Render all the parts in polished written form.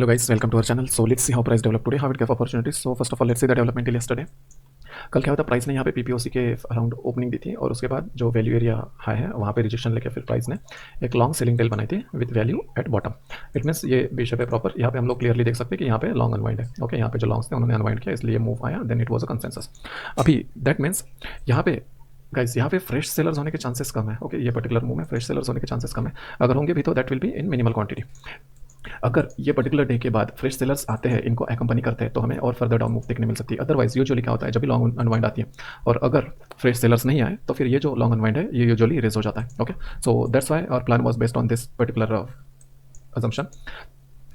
Hello guys, welcome to our channel. So let's see how price developed today, how it gave opportunities. So first of all, let's see the development till yesterday. कल क्या हुआ था, price ने यहाँ पे पीपीओसी के around opening दी थी और उसके बाद जो वैल्यू एरिया हाई है वहाँ पे रिजेक्शन लेके फिर प्राइस ने एक लॉन्ग सेलिंग टेल बनाई थी with value at bottom. It means ये बेशक है प्रॉपर. यहाँ पे हम लोग क्लियरली देख सकते हैं कि यहाँ पे लॉन्ग अनवाइंड है. ओके, यहाँ पे जो लॉन्ग्स थे उन्होंने अनवाइंड किया, इसलिए मूव आया. Then it was a consensus. अभी दैट मीन्स यहाँ पे गाइस यहाँ पे फ्रेश सेलर्स होने के चांसेस कम है. ओके, ये पर्टिकुलर मूव में फ्रेश सेलर्स होने के चांसेस कम है. अगर होंगे भी तो that will be in minimal quantity. अगर ये पर्टिकुलर डे के बाद फ्रेश सेलर्स आते हैं, इनको एक्कम्पनी करते हैं, तो हमें और फर्दर डाउन मूव देखने मिल सकती है. अदरवाइज यूजुअली क्या होता है, जब भी लॉन्ग अनवाइंड आती है और अगर फ्रेश सेलर्स नहीं आए तो फिर ये जो लॉन्ग अनवाइंड है ये यूजुअली रेज हो जाता है. Okay, so that's why our plan was based on this particular assumption.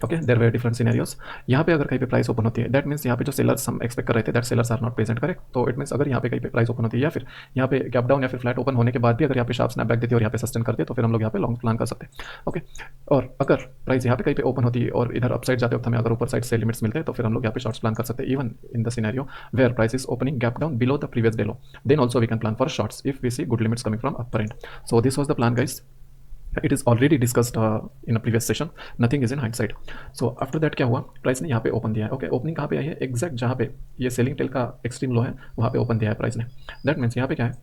Okay, there were different scenarios. यहाँ पे अगर कहीं पे प्राइस ओपन होती है, दैट मीन्स यहाँ पे जो सेलर्स हम एक्सपेक्ट कर रहे थे that sellers are not present. Correct. तो इट मीन्स अगर यहाँ पे कहीं पे प्राइस ओपन होती है या फिर यहाँ पे गैप डाउन या फिर फ्लैट ओपन होने के बाद भी अगर यहाँ पे शार्प स्नैप बैक देती है और यहाँ पे सस्टेन करती है तो फिर हम लोग यहाँ पे लॉन्ग प्लान कर सकते हैं. ओके, और अगर प्राइस यहाँ पे कहीं पे ओपन होती है और इधर अपसाइड जाते वक्त हमें अगर ऊपर साइड से लिमिट्स मिलते हैं तो फिर हम लोग यहाँ पे शॉर्ट्स प्लान कर सकते हैं. Even in the scenario where price is opening gap down below the previous day low, then also we can plan for shorts if we see good limits coming from upper end. So this was the plan guys. It is already discussed in a previous session. Nothing is in hindsight. So after that क्या हुआ, price ने यहाँ पे open दिया है. Okay, opening कहाँ पे आई है, एग्जैक्ट जहाँ पे ये सेलिंग टेल का एक्सट्रीम लो है वहाँ पे ओपन दिया है प्राइस ने. दैट मीन्स यहाँ पे क्या है,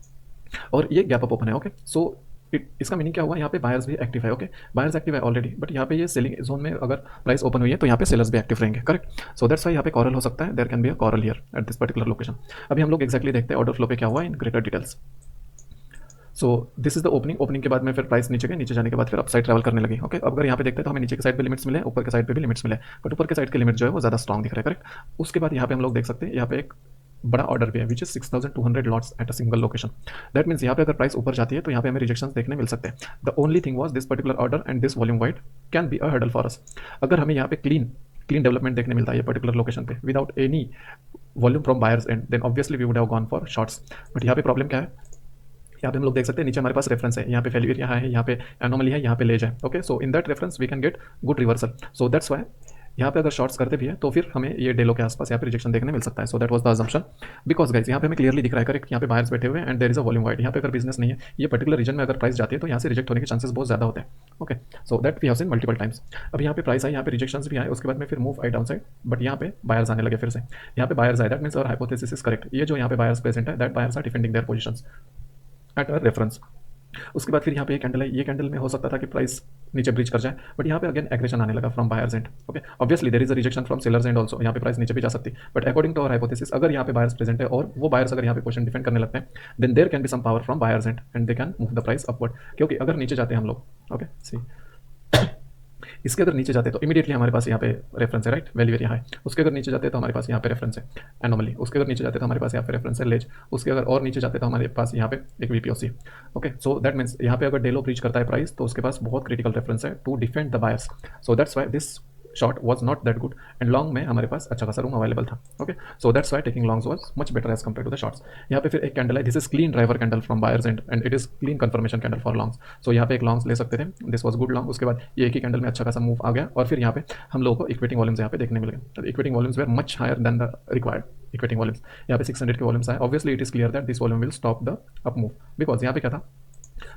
और ये गैप अप ओपन है. ओके, सो इसका मीनिंग क्या हुआ, यहाँ पे बायर्स भी एक्टिव है. ओके, बायर्स एक्टिव है ऑलरेडी, बट यहाँ पे ये सेलिंग जोन में अगर प्राइस ओपन हुई है तो यहाँ पे सेलर्स भी एक्टिव रहेंगे. करेक्ट. सो दैट्स वाई यहाँ पे कॉरल हो सकता है. There can be a coral here at this particular location. अभी हम लोग एक्जैक्टली देखते हैं ऑर्डर फ्लो पे क्या हुआ in greater details. So this is the opening. Opening के बाद में फिर प्राइस नीचे गए, नीचे जाने के बाद फिर अपसाइड ट्रैवल करने लगी. ओके, अब अगर यहाँ पे देखते हैं तो हमें नीचे के साइड पे लिमिट्स मिले, ऊपर के साइड पे भी लिमिट्स मिले, बट ऊपर के साइड के लिमिट जो है वो ज़्यादा स्ट्रॉन्ग दिख रहा है. करेक्ट. उसके बाद यहाँ पे हम लोग देख सकते हैं यहाँ पे एक बड़ा ऑर्डर भी है which is 6200 lots at a single location. That means यहाँ पे अगर प्राइस ऊपर जाती है तो यहाँ पे हमें रिजेक्शन देखने मिल सकते हैं. The only thing was this particular order and this volume wide can be a hurdle for us. अगर हमें यहाँ पे क्लीन डेवलपमेंट देखने मिलता है ये पर्टिकुलर लोकेशन पे without any volume from buyers and then obviously we would have gone for shorts. But यहाँ पे प्रॉब्लम क्या है, यहाँ पे हम लोग देख सकते हैं नीचे हमारे पास रेफरेंस है, यहाँ पे फेल्यूर यहाँ है, यहाँ पे एनोमली है, यहाँ पे लेज है. Okay, so in that reference we can get good reversal. So that's why यहाँ पे अगर शॉर्ट्स करते भी है तो फिर हमें ये डेलो के आसपास यहाँ पे रिजेक्शन देखने मिल सकता है. So that was the assumption. Because guys यहाँ पे हमें क्लियरली दिख रहा है करेक्ट, यहाँ पे बायर्स बैठे हुए हैं and there is a volume wide. यहाँ पे अगर बिजनेस नहीं है, ये पर्टिकुलर रीजन में अगर प्राइस जाती है तो यहाँ से रिजेक्ट होने के चांसेस बहुत ज़्यादा होते हैं. Okay, so that we have seen multiple times. अब यहाँ पे प्राइस आई, यहाँ पे रिजेक्शंस भी आए, उसके बाद में फिर move I down side, but यहाँ पे बायर्स आने लगे फिर से. यहाँ पे बायर्स आए, that means our hypothesis is correct. ये जो यहाँ पे बायर्स प्रेजेंट है that buyers are defending their positions at a reference. उसके बाद फिर यहाँ पे एक कैंडल है, ये कैंडल में हो सकता था कि प्राइस नीचे ब्रीच कर जाए, बट यहाँ पे अगेन एग्रेशन आने लगा from buyers end. Okay, obviously there is a rejection from sellers end also. यहाँ पे प्राइस नीचे भी जा सकती है, but according to our hypothesis अगर यहाँ पे बायर्स प्रेजेंट है और वो बायर्स अगर यहाँ पे पोजीशन डिफेंड करने लगते हैं then there can be some power from buyers and they can move the price upward. क्योंकि अगर नीचे जाते हैं हम लोग, ओके सी इसके अगर नीचे जाते तो इमीडिएटली हमारे पास यहाँ पे रेफरेंस है राइट, वैल्यू एरिया है. उसके अगर नीचे जाते तो हमारे पास यहाँ पे रेफरेंस है एनोमली. उसके अगर नीचे जाते तो हमारे पास यहाँ पे रेफरेंस है लेज. उसके अगर और नीचे जाते तो हमारे पास यहाँ पे एक वीपीओसी. ओके, सो दैट मीन्स यहाँ पे अगर डेलो ब्रीच करता है प्राइस तो उसके पास बहुत क्रिटिकल रेफरेंस है to defend the buyers. So that's why this short was not that good and long में हमारे पास अच्छा खासा रूम अवेलेबल था. Okay, so that's why taking longs was much better as compare to the shorts. यहाँ पे फिर एक कैंडल है, this is clean driver candle from buyers and it is clean confirmation candle for longs. So यहाँ पे एक longs ले सकते थे, दिस वॉज गुड लॉन्ग. उसके बाद ये एक ही कैंडल में अच्छा खासा मूव आ गया और फिर यहाँ पे हम लोगों को इक्विटिंग वॉल्यूम्स यहाँ पे देखने मिल गए. Exiting volumes were much higher than the required exiting volumes. यहाँ पे 600 के वॉल्यूम्स आए. Obviously it is clear that this volume will stop the up move. Because यहाँ पे क्या था,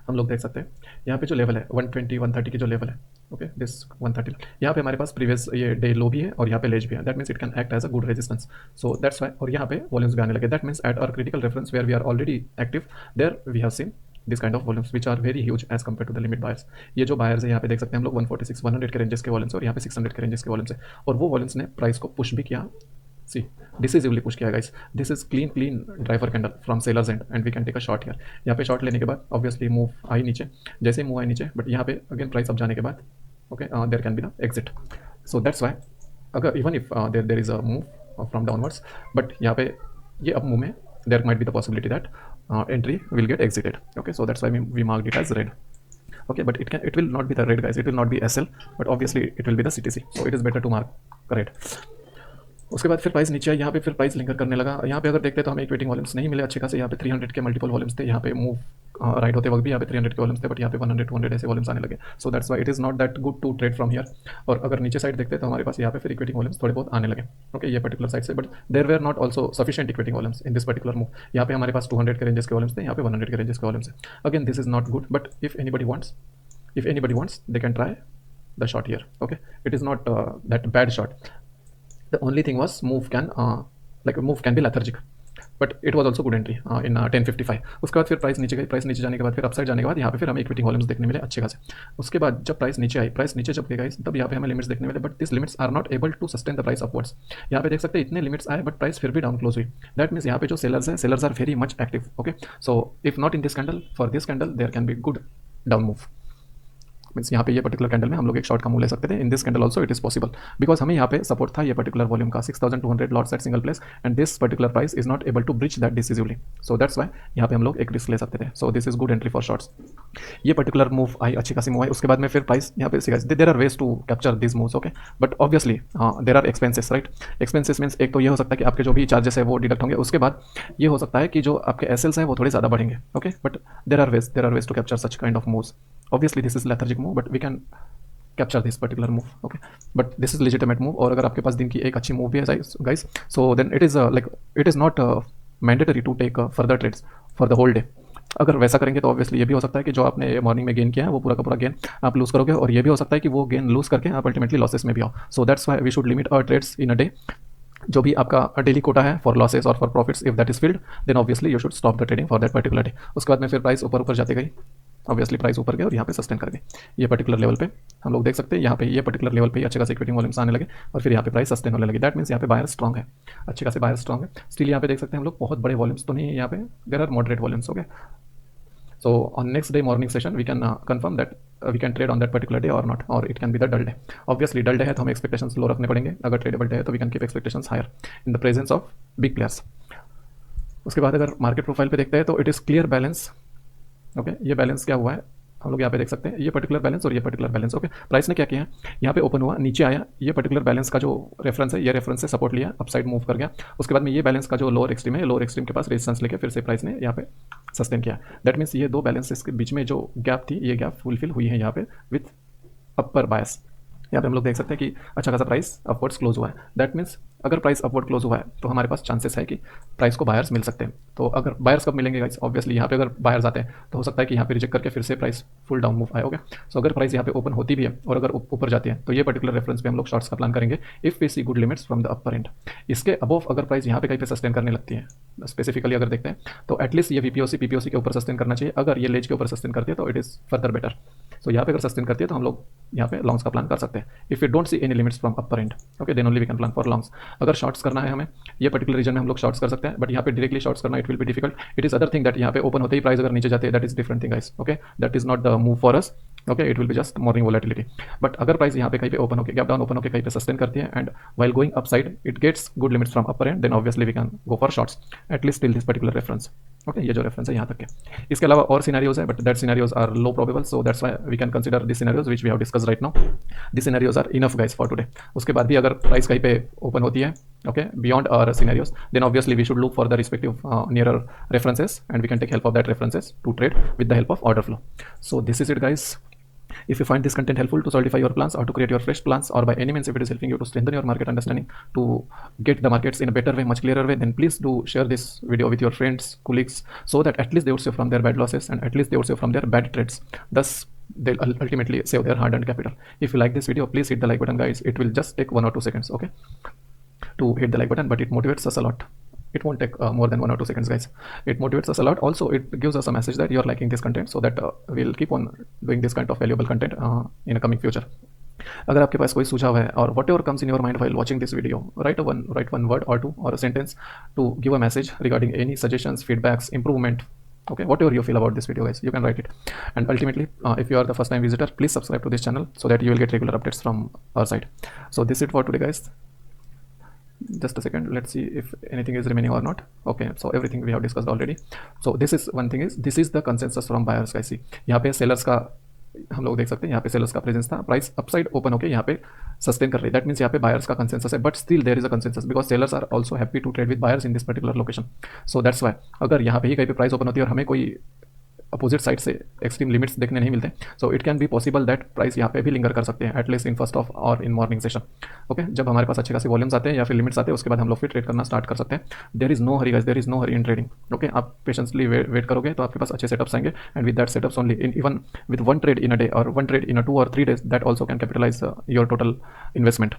हम लोग देख सकते हैं यहाँ पे जो लेवल है 120 130 की जो लेवल है. ओके, दिस 130 यहाँ पे हमारे पास प्रीवियस ये डे लो भी है और यहाँ पे लेज भी है. That means it can act as a good resistance. So that's why. और यहाँ पे वॉल्यूम्स भी आने लगे. That means at our critical reference where we are already active there we have seen this kind of volumes which are very huge as compare to the limit buyers. ये जो buyers है यहाँ पे देख सकते हैं हम लोग 146 100 के रेंजेस के वॉल्यूम्स और यहाँ पे 600 के रेंजेस के वॉल्यूम्स है. और वो वॉल्यूम्स ने प्राइस को पुश भी किया. सी डिसिसिवली पुश किया guys. This is clean driver candle from sellers and we can take a short here. यहाँ पे शॉर्ट लेने के बाद ऑब्वियसली मूव आई नीचे, जैसे मूव आई नीचे, बट यहाँ पे अगेन प्राइस अप जाने के बाद okay there can be the exit. So that's why अगर even if there is a move from downwards, but यहाँ पे ये अप मूव में there might be the possibility that entry will get exited. Okay, so that's why we marked it as red. Okay, but it will not be the red guys, it will not be SL, but obviously it will be the CTC, so it is better to mark red. उसके बाद फिर price नीचे, यहाँ पे फिर price linker करने लगा. यहाँ पे अगर देखते तो हमें इक्विटिंग वॉल्यूम्स नहीं मिले अच्छे खासे. यहाँ पे 300 के मल्टीपल वॉल्यूम्स थे. यहाँ पे मूव राइट होते वक्त भी यहाँ पे 300 के वॉल्यूम्स थे, बट यहाँ पे 100 200 ऐसे वॉल्यूम्स आने लगे. So that's why it is not that good to trade from here. और अगर नीचे साइड देखते तो हमारे पास यहाँ पे फिर इक्विटिंग वॉल्यूम्स थोड़े बहुत आने लगे. ओके, ये पर्टिकुलर साइड से, but there were not also sufficient exiting volumes in this particular move. यहाँ पे हमारे पास 200 के रेंजेस के वॉल्यूम्स थे, यहाँ पे 100 के रेंजेस के वॉल्यूम्स है. Again this is not good, but if anybody wants they can try the short here. Okay, it is not that bad short. The only thing was move can move can be lethargic, but it was also good entry in 1055. उसके बाद फिर price नीचे गई, price नीचे जाने के बाद फिर अपसाइड जाने के बाद यहाँ पे फिर हमें इक्विटी वॉल्यूम्स देखने मिले अच्छे खासे. उसके बाद जब प्राइस नीचे आई, प्राइस नीचे जब गई तब यहाँ पे हमें लिमिट्स देखने मिले, but this limits are not able to sustain the price upwards. यहाँ पे देख सकते हैं इतने लिमिट्स आए बट प्राइस फिर भी डाउन क्लोज हुई. दैट मीन्स यहाँ पे जो सेलर्स हैं, sellers are very much active. Okay, so if not in this candle, for this candle there can be good down move. Means यहाँ पे ये पर्टिकुलर कैंडल में हम लोग एक शॉर्ट का मूव ले सकते थे. इन this candle also it is possible, because हमें यहाँ पे सपोर्ट था ये पर्टिकुलर वॉल्यूम का 6200 lots at single place, and this particular price is not able to breach that decisively. So that's why यहाँ पे हम लोग एक रिस्क ले सकते थे. So this is good entry for shorts. ये पर्टिकुलर मूव आई, अच्छी खासी मूव आई. उसके बाद में फिर प्राइस यहाँ पे there are ways to capture this moves. Okay, but obviously there are expenses, right. Expenses means एक तो ये हो सकता है कि आपके जो भी चार्जेस है वो डिडक्ट होंगे. उसके बाद ये हो सकता है कि जो आपके एसएल्स हैं वो थोड़े ज़्यादा बढ़ेंगे. Okay, but there are ways to capture such kind of moves. Obviously this is lethargic move, but we can capture this particular move. Okay, but this is legitimate move. और अगर आपके पास दिन की एक अच्छी मूव भी है guys, so then it is not mandatory to take further trades for the whole day. अगर वैसा करेंगे तो ऑब्वियसली ये भी हो सकता है कि जो आपने मॉर्निंग में गेन किया है वो पूरा का पूरा गेन आप लूज करोगे, और ये भी हो सकता है कि वो गेन लूज करके आप अल्टीमेटली लॉसेस में भी आओ. So that's why we should limit our trades in a day. जो भी आपका डेली कोटा है फॉर लॉसेस और for profits, if that is filled then obviously you should stop the trading for that particular day. उसके बाद में फिर price ऊपर जाती गई, ऑब्वियसली प्राइस ऊपर गया और यहाँ पे सस्टेन कर गए. ये पर्टिकुलर लेवल पे हम लोग देख सकते हैं, यहाँ पे ये पर्टिकुलर लेवल पे अच्छे खासे इक्विटी वॉल्यूम्स आने लगे और फिर यहाँ पे प्राइस सस्टेन होने लगे. दैट मीन्स यहाँ पे बायर स्ट्रॉन्ग है, अच्छे खासे बायर स्ट्रॉन्ग है. स्टिल यहाँ पे देख सकते हैं हम लोग बहुत बड़े वॉल्यूम्स तो नहीं है यहाँ पे, there are moderate volumes. Okay, so on next day morning session we can confirm that we can trade on that particular day or not, or it can be the dull day. Obviously dull day है तो हमें expectations low रखने पड़ेंगे. अगर tradable day है तो we can keep expectations higher in the presence of big players. उसके बाद अगर मार्केट प्रोफाइल पे देखते हैं तो it is clear balance. Okay, ये बैलेंस क्या हुआ है हम लोग यहाँ पे देख सकते हैं, ये पर्टिकुलर बैलेंस और ये पर्टिकुलर बैलेंस. ओके, प्राइस ने क्या किया, यहाँ पे ओपन हुआ, नीचे आया, ये पर्टिकुलर बैलेंस का जो रेफरेंस है, ये रेफरेंस से सपोर्ट लिया, अपसाइड मूव कर गया. उसके बाद में ये बैलेंस का जो लोअर एक्सट्रीम है, लोअर एक्सट्रीम के पास रेजिस्टेंस लेके फिर से प्राइस ने यहाँ पे सस्टेन किया. दैट मीन्स ये दो बैलेंसेस के बीच में जो गैप थी, ये गैप फुलफिल हुई है यहाँ पे विथ अपर बायस. यहाँ पे हम लोग देख सकते हैं कि अच्छा खासा प्राइस अपवर्ड्स क्लोज हुआ है. दैट मीन्स अगर प्राइस अपवर्ड क्लोज हुआ है तो हमारे पास चांसेस है कि प्राइस को बायर्स मिल सकते हैं. तो अगर बायर्स कब मिलेंगे गाइस, ऑब्वियसली यहाँ पे अगर बायर्स आते हैं तो हो सकता है कि यहाँ पे रिजेक्ट करके फिर से प्राइस फुल डाउन मूव आए. ओके, सो अगर प्राइस यहाँ पे ओपन होती भी है और अगर ऊपर जाती है तो ये पर्टिकुलर रेफरेंस पे हम लोग शॉर्ट्स का प्लान करेंगे if we see good limits from the upper end. इसके अबव अगर प्राइस यहाँ पे कहीं पे सस्टेन करने लगती है, स्पेसिफिकली अगर देखते हैं तो एटलीस्ट ये वीपीओसी पीपीओसी के ऊपर सस्टेन करना चाहिए. अगर ये लेज के ऊपर सस्टेन करती है तो इट इज़ फर्दर बेटर. सो यहाँ पे अगर सस्टेन करती है तो हम लोग यहाँ पे लॉन्ग्स का प्लान कर सकते हैं. If you don't see any limits from upper end, okay, then only we can plan for longs. अगर शॉर्ट्स करना है हमें ये पर्टिकुलर रीजन में हम लोग शॉर्ट्स कर सकते हैं, बट यहाँ पे डायरेक्टली शॉर्ट्स करना it will be difficult. It is other thing that यहाँ पे ओपन होते ही प्राइस अगर नीचे जाते हैं, that is different thing guys. Okay, that is not the move for us. Okay, it will be just morning volatility. But अगर price यहाँ पे कहीं पे ओपन होकर गैप डाउन ओपन होकर कहीं पे सस्टेन करती है and while going up side it gets good limits from upper end, then obviously we can go for shorts at least till this particular reference. Okay, ये जो रेफरेंस है यहाँ तक के. इसके अलावा और सिनेरियोज है but that scenarios are low probable, so that's why we can consider this scenarios which we have discussed right now. This scenarios are enough guys for today. उसके बाद भी अगर प्राइस कहीं पे ओपन होती है, okay, beyond our scenarios, then obviously we should look for the respective nearer references and we can take help of that references to trade with the help of order flow. So this is it guys. If you find this content helpful to solidify your plans or to create your fresh plans, or by any means if it is helping you to strengthen your market understanding, to get the markets in a better way, much clearer way, then please do share this video with your friends, colleagues, so that at least they would save from their bad losses and at least they would save from their bad trades. Thus they'll ultimately save their hard-earned capital. If you like this video, please hit the like button guys. It will just take 1 or 2 seconds, okay, to hit the like button, but it motivates us a lot. It won't take more than 1 or 2 seconds guys. It motivates us a lot. Also it gives us a message that you're liking this content, so that we'll keep on doing this kind of valuable content in a coming future. अगर आपके पास कोई सुझाव है और what ever comes in your mind while watching this video, write one word or two or a sentence to give a message regarding any suggestions, feedbacks, improvement. Okay, whatever you feel about this video guys, you can write it. And ultimately if you are the first time visitor, please subscribe to this channel so that you will get regular updates from our side. So this is it for today guys. Just a second, let's see if anything is remaining or not. Okay, so everything we have discussed already. So this is one thing, is this is the consensus from buyers guys. See यहाँ पे sellers का हम लोग देख सकते हैं, यहाँ पे सेलर्स का प्रेजेंस था, प्राइस अपसाइड ओपन होकर यहाँ पे सस्टेन कर रही है. दैट मीन्स यहाँ पे बायर्स का कंसेंसस है, but still there is a consensus because sellers are also happy to trade with buyers in this particular location. So that's why अगर यहाँ पे ही कहीं पे प्राइस ओपन होती है और हमें कोई अपोजिट साइड से एक्सट्रीम लिमिट्स देखने नहीं मिलते. So it can be possible that price यहाँ पे भी लिंगर कर सकते हैं एटलीस्ट इन फर्स्ट ऑफ और इन मॉर्निंग सेशन. ओके, जब हमारे पास अच्छे खासी वॉल्यूम्स आते हैं या फिर लिमिट्स आते हैं उसके बाद हम लोग फिर ट्रेड करना स्टार्ट कर सकते हैं. There is no hurry guys, there is no hurry in trading. Okay, आप पेशेंसली वेट करोगे तो आपके पास अच्छे सेटअप्स आएंगे and with that setups only in even with one trade in a day और one trade in a 2 or 3 days that also can capitalize your total investment.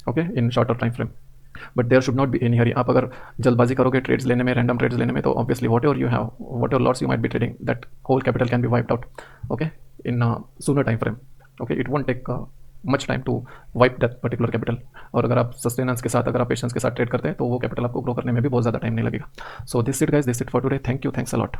Okay, in shorter time frame. But there should not be any hurry. आप अगर जल्दबाजी करोगे trades लेने में, random trades लेने में, तो obviously whatever you have, whatever lots you might be trading, that whole capital can be wiped out. Okay, in sooner time frame. Okay, it won't take much time to wipe that particular capital. और अगर आप sustenance के साथ, अगर आप patience के साथ trade करते हैं तो वो कैपिटल आपको ग्रो करने में भी बहुत ज़्यादा टाइम नहीं लगेगा. So this it guys, this it for today. Thank you, thanks a lot.